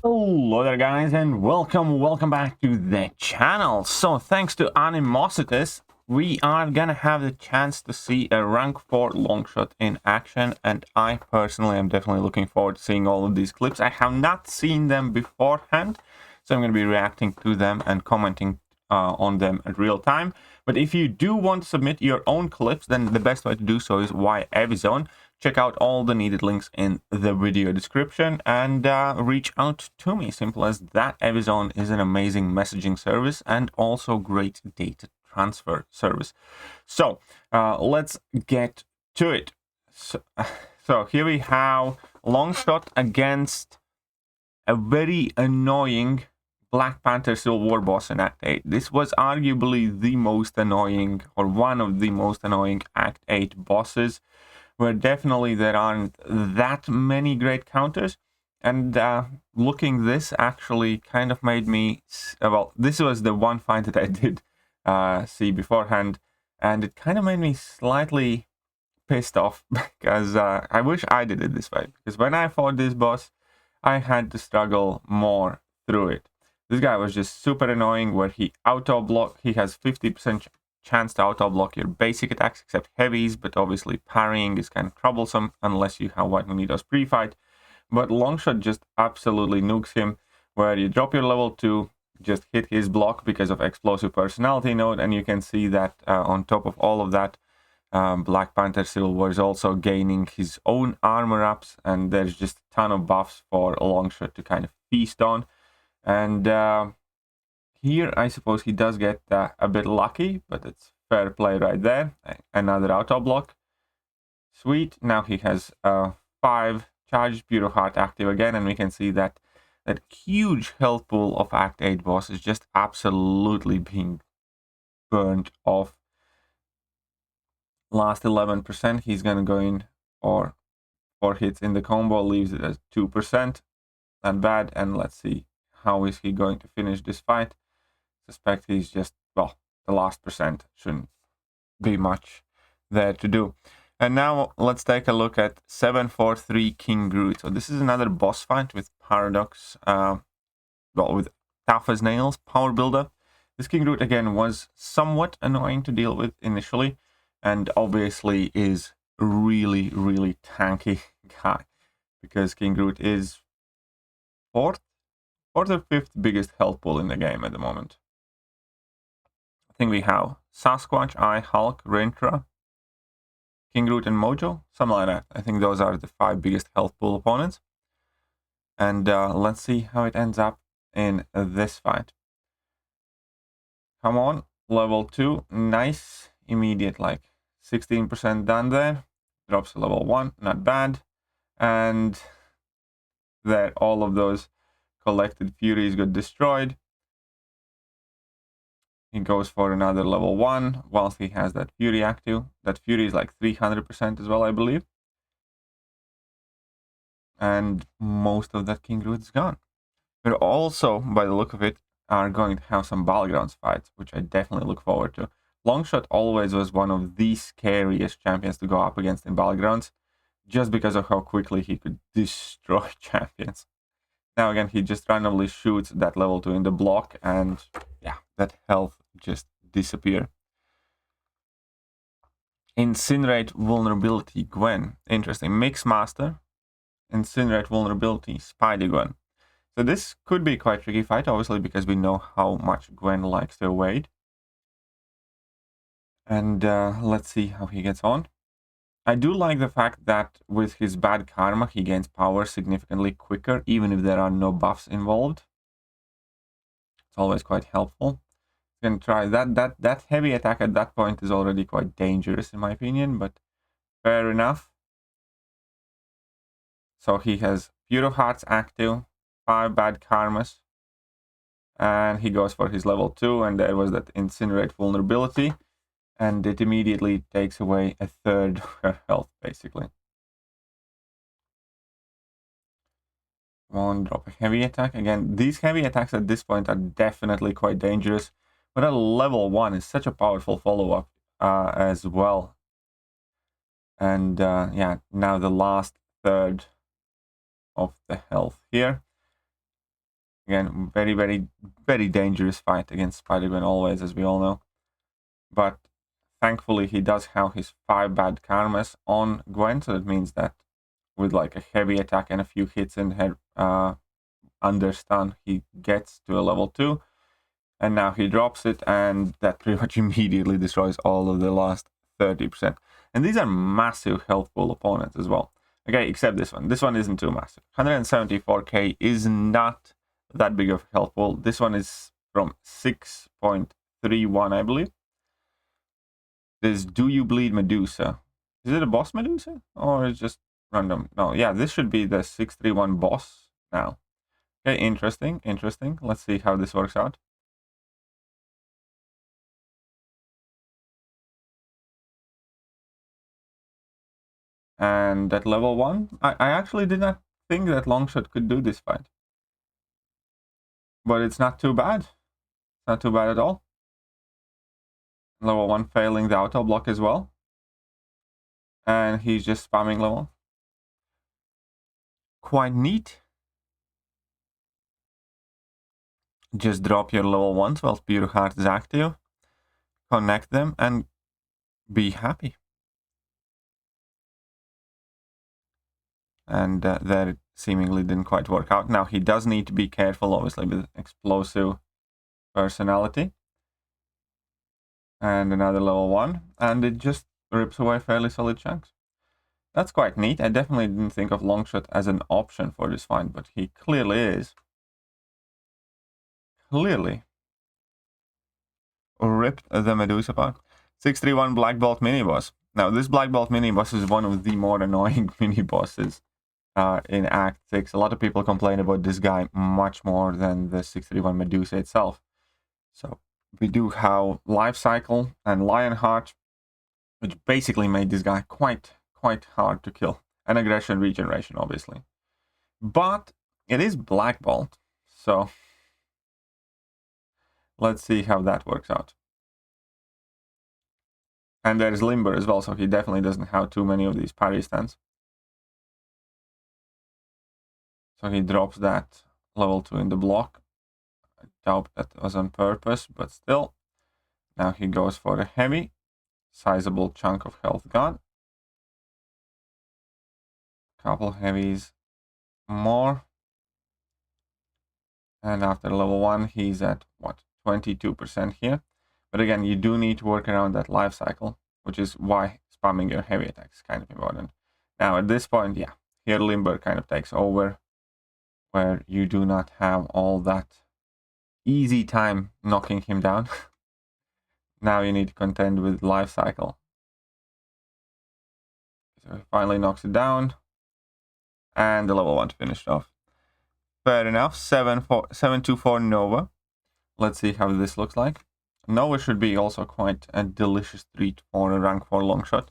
Hello there guys, and welcome back to the channel. So thanks to Animositas, we are gonna have the chance to see a rank 4 Longshot in action, and I personally am definitely looking forward to seeing all of these clips. I have not seen them beforehand, so I'm gonna be reacting to them and commenting on them at real time. But if you do want to submit your own clips, then the best way to do so is via Evizone. Check out all the needed links in the video description and reach out to me. Simple as that. Evizone is an amazing messaging service and also great data transfer service. So let's get to it. So here we have Longshot against a very annoying Black Panther Civil War boss in Act 8. This was arguably the most annoying, or one of the most annoying Act 8 bosses, where definitely there aren't that many great counters. And looking this actually kind of made me, well, this was the one fight that I did see beforehand, and it kind of made me slightly pissed off because I wish I did it this way, because when I fought this boss, I had to struggle more through it. This guy was just super annoying, where he auto block, he has 50% chance to auto block your basic attacks except heavies, but obviously parrying is kind of troublesome unless you have White Magneto's pre-fight. But Longshot just absolutely nukes him, where you drop your level 2, just hit his block because of explosive personality node, and you can see that on top of all of that, Black Panther Civil War is also gaining his own armor ups, and there's just a ton of buffs for Longshot to kind of feast on. And here, I suppose he does get a bit lucky, but it's fair play right there. Another auto block. Sweet. Now he has 5 charged Pure Heart active again, and we can see that that huge health pool of Act 8 boss is just absolutely being burned off. Last 11%, he's gonna go in, or 4 hits in the combo, leaves it at 2%. Not bad. And let's see, how is he going to finish this fight? Suspect he's just, well, the last percent shouldn't be much there to do. And now let's take a look at 743 King Groot. So this is another boss fight with Paradox, well, with tough as nails power buildup. This King Groot again was somewhat annoying to deal with initially, and obviously is really tanky guy, because King Groot is fourth or fifth biggest health pool in the game at the moment. I think we have Sasquatch, Hulk, Rentra, King Groot, and Mojo, something like that. I think those are the 5 biggest health pool opponents. And let's see how it ends up in this fight. Come on, level 2, nice, immediate, like 16% done there. Drops to level 1, not bad. And there, all of those collected Furies got destroyed. He goes for another level 1 whilst he has that Fury active. That Fury is like 300% as well, I believe. And most of that King Groot is gone. But also, by the look of it, are going to have some Battlegrounds fights, which I definitely look forward to. Longshot always was one of the scariest champions to go up against in Battlegrounds, just because of how quickly he could destroy champions. Now again, he just randomly shoots that level 2 in the block, and yeah, that health just disappear. Incinerate Vulnerability Gwen. Interesting. Mixmaster. Incinerate Vulnerability Spider-Gwen. So this could be quite tricky fight, obviously, because we know how much Gwen likes to evade. And let's see how he gets on. I do like the fact that with his bad karma, he gains power significantly quicker, even if there are no buffs involved. It's always quite helpful. Gonna try that heavy attack at that point is already quite dangerous in my opinion, but fair enough. So he has Pure Hearts active, 5 bad karmas, and he goes for his level 2, and there was that Incinerate Vulnerability, and it immediately takes away a third of her health, basically. One, drop a heavy attack. Again, these heavy attacks at this point are definitely quite dangerous, but at level 1 is such a powerful follow-up as well. And yeah, now the last third of the health here. Again, very, very, very dangerous fight against Spider-Gwen always, as we all know. But thankfully, he does have his 5 bad karmas on Gwen, so that means that with like a heavy attack and a few hits in her under stun, he gets to a level 2. And now he drops it, and that pretty much immediately destroys all of the last 30%. And these are massive health pool opponents as well. Okay, except this one. This one isn't too massive. 174k is not that big of a health pool. This one is from 6.31, I believe. There's Do You Bleed Medusa. Is it a boss Medusa? Or is it just random? No, yeah, this should be the 631 boss now. Okay, interesting, interesting. Let's see how this works out. And at level 1, I actually did not think that Longshot could do this fight. But it's not too bad. It's not too bad at all. Level 1 failing the auto block as well. And he's just spamming level. Quite neat. Just drop your level 1s while Pure Heart is active. Connect them and be happy. And that seemingly didn't quite work out. Now he does need to be careful, obviously, with explosive personality. And another level 1, and it just rips away fairly solid chunks. That's quite neat. I definitely didn't think of Longshot as an option for this fight, but he clearly is. Clearly ripped the Medusa apart. 631 Black Bolt mini boss. Now this Black Bolt mini boss is one of the more annoying mini bosses in Act 6. A lot of people complain about this guy much more than the 631 Medusa itself. So we do have Life Cycle and Lionheart, which basically made this guy quite hard to kill. And Aggression Regeneration, obviously. But it is Black Bolt, so let's see how that works out. And there's Limber as well, so he definitely doesn't have too many of these parry stands. So he drops that level 2 in the block. I doubt that was on purpose, but still. Now he goes for a heavy. Sizable chunk of health gone. Couple heavies more. And after level 1, he's at, what, 22% here. But again, you do need to work around that life cycle, which is why spamming your heavy attacks is kind of important. Now, at this point, yeah, here Limber kind of takes over, where you do not have all that easy time knocking him down. Now you need to contend with life cycle. So he finally knocks it down. And the level 1 finished off. Fair enough. 724 Nova. Let's see how this looks like. Nova should be also quite a delicious treat for a rank 4 Longshot.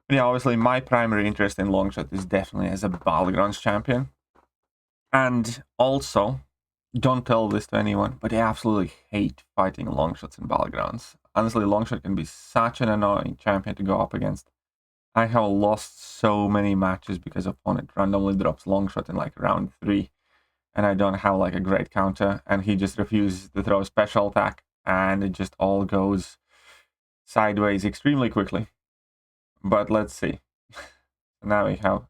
But yeah, obviously my primary interest in Longshot is definitely as a Battlegrounds champion. And also, don't tell this to anyone, but I absolutely hate fighting Longshots in Battlegrounds. Honestly, Longshot can be such an annoying champion to go up against. I have lost so many matches because opponent randomly drops Longshot in like round 3. And I don't have like a great counter. And he just refuses to throw a special attack. And it just all goes sideways extremely quickly. But let's see. Now we have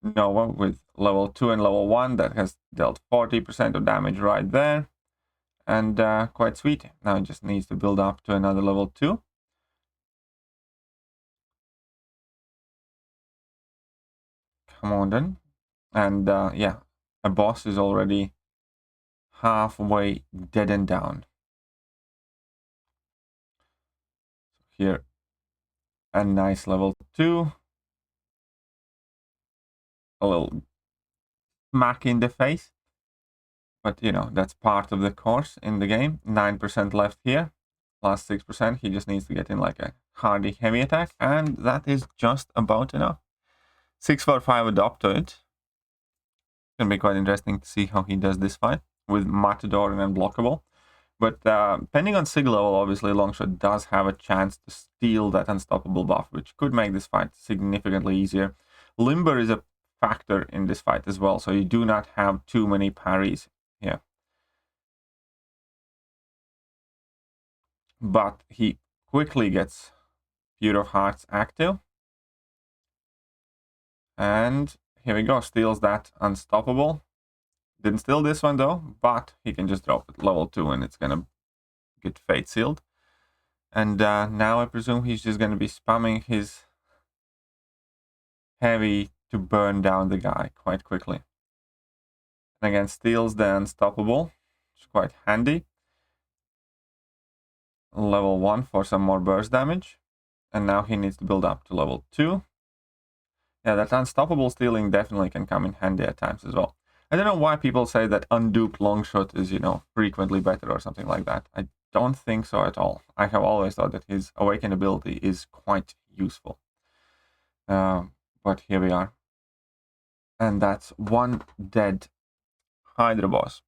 Nova with level 2 and level 1 that has dealt 40% of damage right there. And quite sweet. Now it just needs to build up to another level 2. Come on then. And yeah, a boss is already halfway dead and down. Here, a nice level 2. A little smack in the face. But, you know, that's part of the course in the game. 9% left here. Last 6%. He just needs to get in like a hardy heavy attack. And that is just about enough. 645 adopt to it. It's going to be quite interesting to see how he does this fight with Matador and Unblockable. But depending on Sig level, obviously Longshot does have a chance to steal that Unstoppable buff, which could make this fight significantly easier. Limber is a factor in this fight as well. So you do not have too many parries here. But he quickly gets Feud of Hearts active. And here we go, steals that Unstoppable. Didn't steal this one though, but he can just drop it level 2 and it's gonna get Fate Sealed. And now I presume he's just gonna be spamming his heavy to burn down the guy quite quickly. And again, steals the Unstoppable, which is quite handy. Level 1 for some more burst damage. And now he needs to build up to level 2. Yeah, that Unstoppable stealing definitely can come in handy at times as well. I don't know why people say that unduped Longshot is, you know, frequently better or something like that. I don't think so at all. I have always thought that his Awakened ability is quite useful. But here we are. And that's one dead Hydra boss.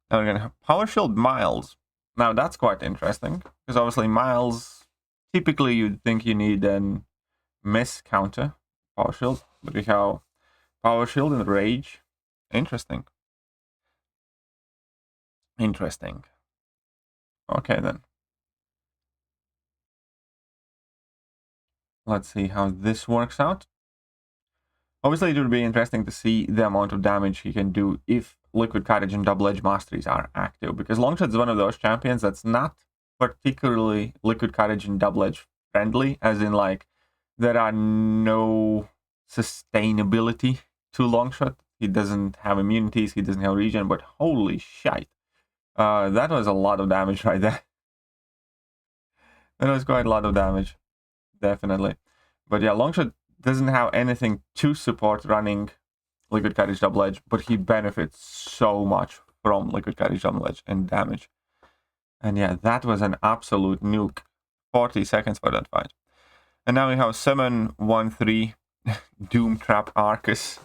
Now we're going to have Power Shield Miles. Now that's quite interesting, because obviously Miles, typically you'd think you need an miss counter. Power Shield, but we have Power Shield and Rage. Interesting. Interesting. Okay then. Let's see how this works out. Obviously it would be interesting to see the amount of damage he can do if Liquid Courage and Double Edge Masteries are active, because Longshot is one of those champions that's not particularly Liquid Courage and Double Edge friendly, as in like there are no sustainability to Longshot. He doesn't have immunities, he doesn't have regen, but holy shite. That was a lot of damage right there. That was quite a lot of damage, definitely. But yeah, Longshot doesn't have anything to support running Liquid Courage Double Edge, but he benefits so much from Liquid Courage Double Edge and damage. And yeah, that was an absolute nuke. 40 seconds for that fight. And now we have 7-1-3 Doom Trap Arcus.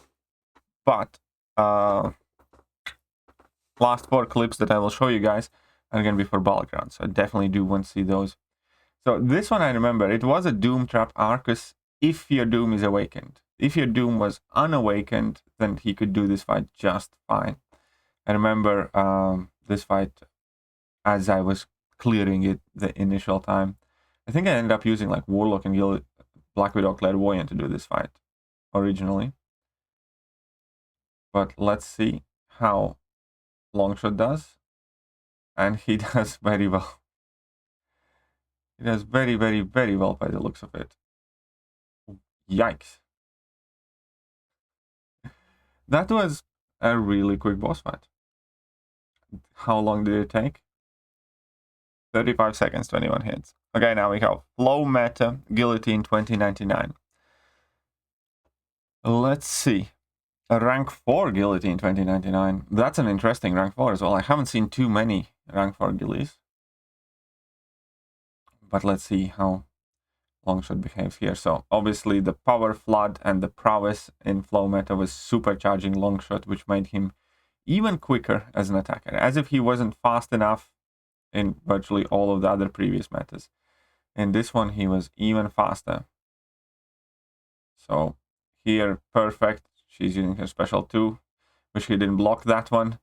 But last 4 clips that I will show you guys are going to be for Battlegrounds. So I definitely do want to see those. So this one I remember, it was a Doom Trap Arcus if your Doom is awakened. If your Doom was unawakened, then he could do this fight just fine. I remember this fight as I was clearing it the initial time. I think I ended up using like Warlock and Black Widow Clairvoyant to do this fight originally. But let's see how Longshot does. And he does very well. He does very, very, very well by the looks of it. Yikes. That was a really quick boss fight. How long did it take? 35 seconds, 21 hits. Okay, now we have Flow Meta, Guillotine 2099. Let's see. A rank 4 Guillotine 2099. That's an interesting rank 4 as well. I haven't seen too many rank 4 Gillies. But let's see how Longshot behaves here. So obviously the Power Flood and the Prowess in Flow Meta was supercharging Longshot, which made him even quicker as an attacker, as if he wasn't fast enough in virtually all of the other previous metas. In this one, he was even faster. So here, perfect. She's using her special too. Wish he didn't block that one.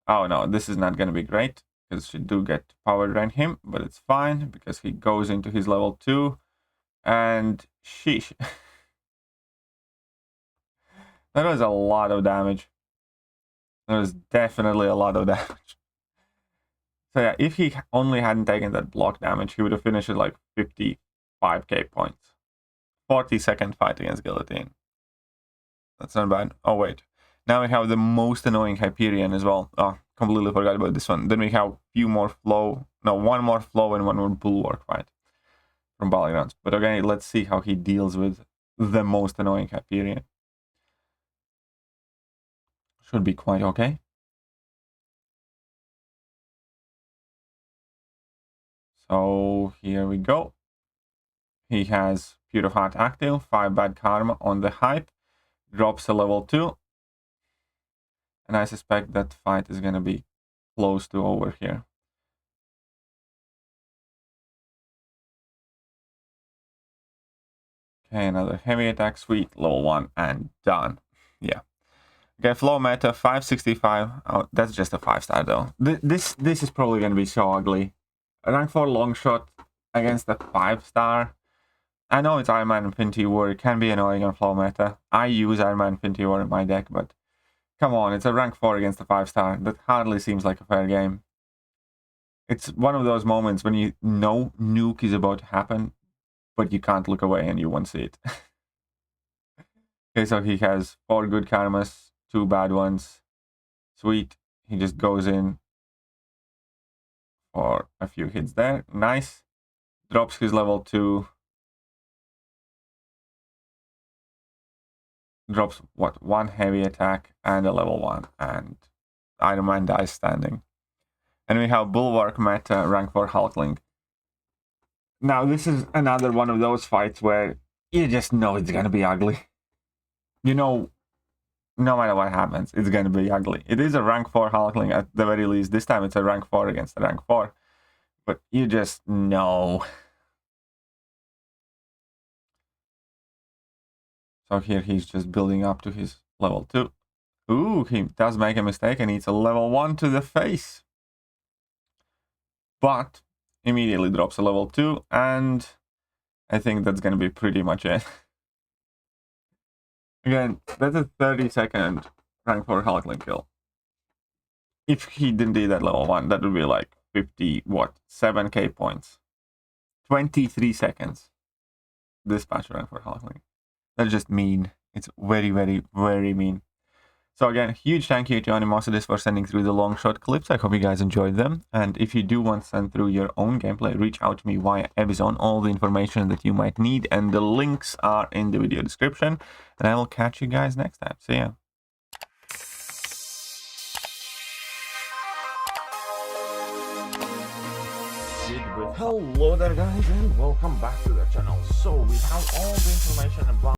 Oh no, this is not going to be great, because she do get power drain him, but it's fine, because he goes into his level 2. And sheesh. That was a lot of damage. That was definitely a lot of damage. So yeah, if he only hadn't taken that block damage, he would have finished at like 55k points. 40-second fight against Guillotine. That's not bad. Oh wait, now we have the most annoying Hyperion as well. Oh, completely forgot about this one. Then we have few more flow. No, one more flow and one more bulwark fight from Battlegrounds. But okay, let's see how he deals with the most annoying Hyperion. Should be quite okay. So here we go. He has Feud of Heart active, 5 bad karma on the hype, drops a level 2. And I suspect that fight is gonna be close to over here. Okay, another heavy attack, sweet, level 1, and done. Yeah. Okay, flow meta 565. Oh, that's just a 5-star though. This is probably gonna be so ugly. A rank 4 Longshot against a 5-star. I know it's Iron Man Infinity War. It can be annoying on flow meta. I use Iron Man Infinity War in my deck, but come on, it's a rank 4 against a 5-star. That hardly seems like a fair game. It's one of those moments when you know nuke is about to happen, but you can't look away and you won't see it. Okay, so he has 4 good karmas, 2 bad ones. Sweet. He just goes in for a few hits there. Nice. Drops his level 2. Drops, what, 1 heavy attack and a level 1. And Iron Man dies standing. And we have Bulwark meta, rank 4 Hulkling. Now, this is another one of those fights where you just know it's gonna be ugly. You know, no matter what happens, it's gonna be ugly. It is a rank 4 Hulkling at the very least. This time it's a rank 4 against a rank 4. But you just know. So here he's just building up to his level 2. Ooh, he does make a mistake and eats a level 1 to the face. But immediately drops a level 2, and I think that's gonna be pretty much it. Again, that's a 30-second rank 4 Hulkling kill. If he didn't do that level 1, that would be like 7k points. 23 seconds. Dispatch rank 4 Hulkling. That's just mean. It's very, very, very mean. So again, huge thank you to Animosity for sending through the Longshot clips. I hope you guys enjoyed them. And if you do want to send through your own gameplay, reach out to me via Ebizon. All the information that you might need and the links are in the video description. And I will catch you guys next time. See ya. Hello there guys and welcome back to the channel. So we have all the information about